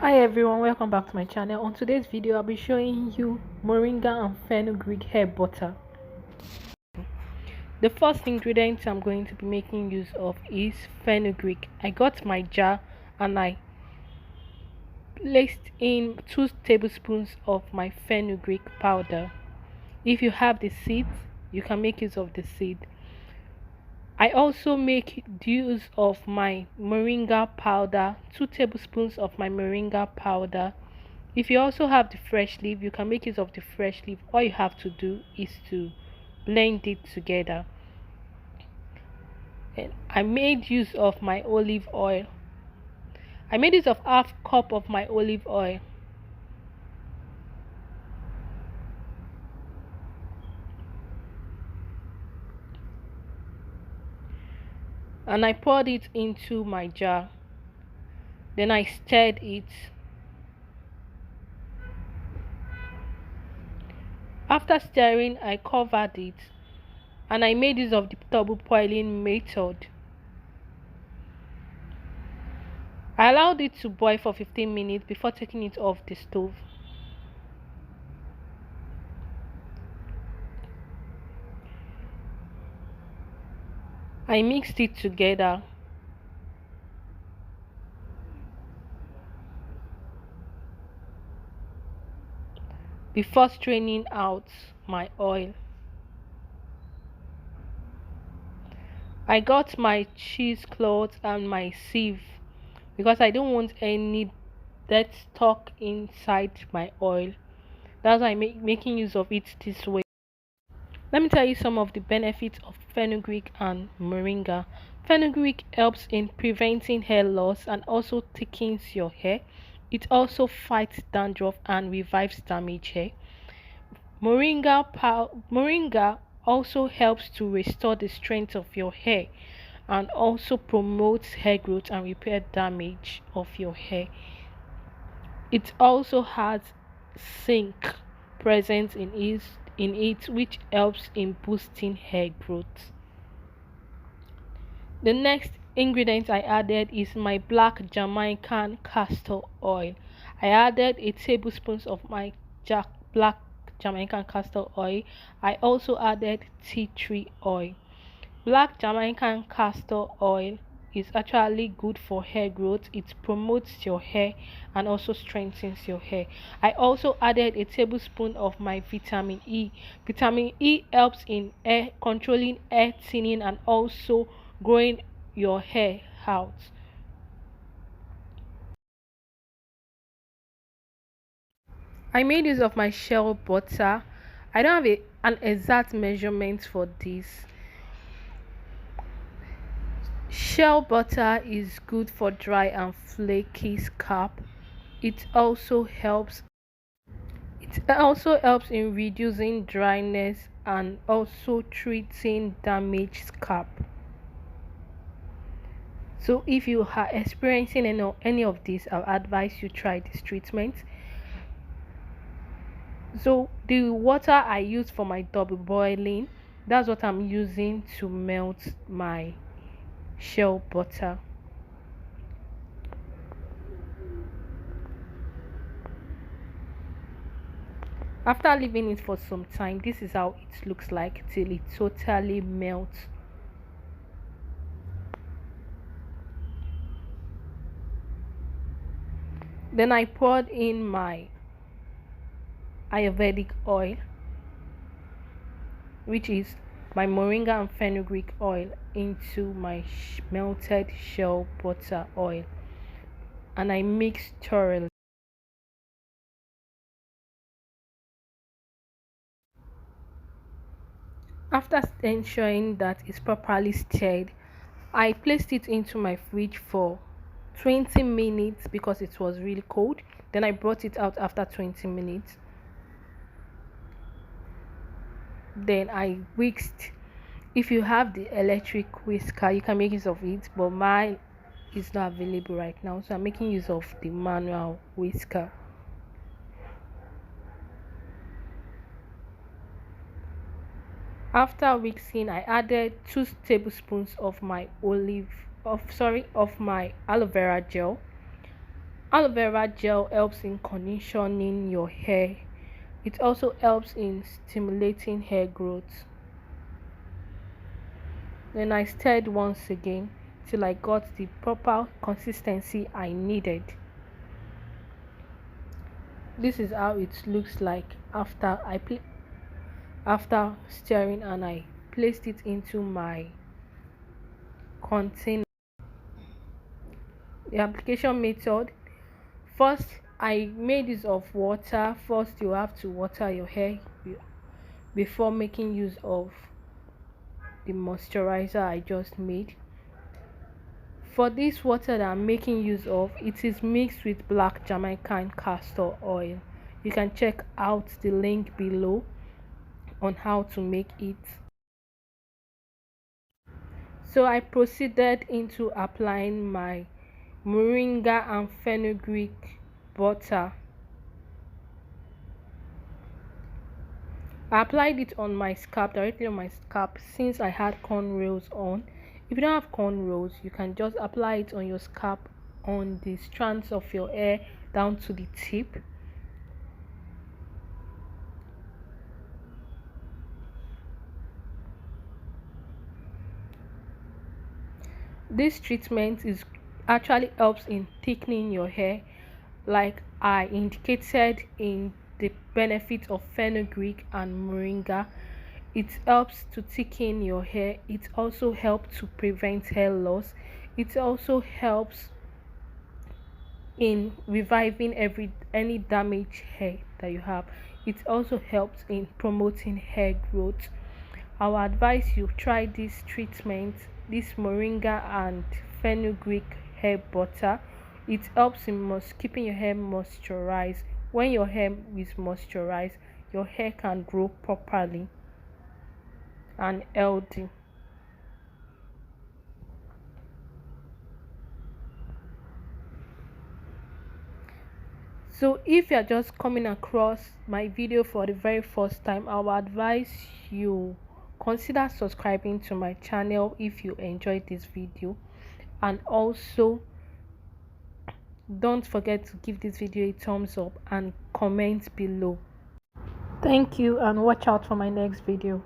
Hi everyone, welcome back to my channel. On today's video I'll be showing you Moringa and Fenugreek hair butter. The first ingredient I'm going to be making use of is fenugreek. I got my jar and I placed in 2 tablespoons of my fenugreek powder. If you have the seeds, you can make use of the seed. I also make use of my moringa powder, 2 tablespoons of my moringa powder. If you also have the fresh leaf, you can make use of the fresh leaf. All you have to do is to blend it together. And I made use of my olive oil. I made use of half cup of my olive oil. And I poured it into my jar. Then I stirred it. After stirring, I covered it and I made use of the double boiling method. I allowed it to boil for 15 minutes before taking it off the stove. I mixed it together. Before straining out my oil. I got my cheesecloth and my sieve because I don't want any dead stock inside my oil. That's why I'm making use of it this way. Let me tell you some of the benefits of fenugreek and moringa. Fenugreek helps in preventing hair loss and also thickens your hair. It also fights dandruff and revives damaged hair. Moringa also helps to restore the strength of your hair and also promotes hair growth and repair damage of your hair. It also has zinc present in it which helps in boosting hair growth. The next ingredient I added is my black Jamaican castor oil. I added a tablespoon of my black Jamaican castor oil. I also added tea tree oil. Black Jamaican castor oil is actually good for hair growth. It promotes your hair and also strengthens your hair. I also added a tablespoon of my vitamin E. Vitamin E helps in hair controlling hair thinning and also growing your hair out. I made use of my shea butter. I don't have an exact measurement for this. Shea butter is good for dry and flaky scalp. It also helps in reducing dryness and also treating damaged scalp. So if you are experiencing any of this, I'll advise you try this treatment. So the water I use for my double boiling, that's what I'm using to melt my shea butter. After leaving it for some time, this is how it looks like till it totally melts. Then I poured in my Ayurvedic oil, which is my Moringa and Fenugreek oil, into my melted shea butter oil, and I mixed thoroughly. After ensuring that it's properly stirred, I placed it into my fridge for 20 minutes because it was really cold. Then I brought it out after 20 minutes. Then I whisked. If you have the electric whisker, you can make use of it, but mine is not available right now, so I'm making use of the manual whisker. After mixing, I added 2 tablespoons of my aloe vera gel. Aloe vera gel helps in conditioning your hair. It also helps in stimulating hair growth. Then I stirred once again till I got the proper consistency I needed. This is how it looks like after stirring, and I placed it into my container. The application method: first I made use of water. First you have to water your hair before making use of the moisturizer I just made. For this water that I'm making use of, it is mixed with black Jamaican castor oil. You can check out the link below on how to make it. So I proceeded into applying my Moringa and Fenugreek butter. I applied it on my scalp, directly on my scalp, since I had cornrows on. If you don't have cornrows, you can just apply it on your scalp, on the strands of your hair down to the tip. This treatment is actually helps in thickening your hair, like I indicated in the benefit of fenugreek and moringa. It helps to thicken your hair. It also helps to prevent hair loss. It also helps in reviving any damaged hair that you have. It also helps in promoting hair growth. I would advise you try this treatment, this moringa and fenugreek hair butter. It helps in keeping your hair moisturized. When your hair is moisturized, your hair can grow properly and healthy. So if you're just coming across my video for the very first time, I would advise you consider subscribing to my channel if you enjoyed this video, and also don't forget to give this video a thumbs up and comment below. Thank you, and watch out for my next video.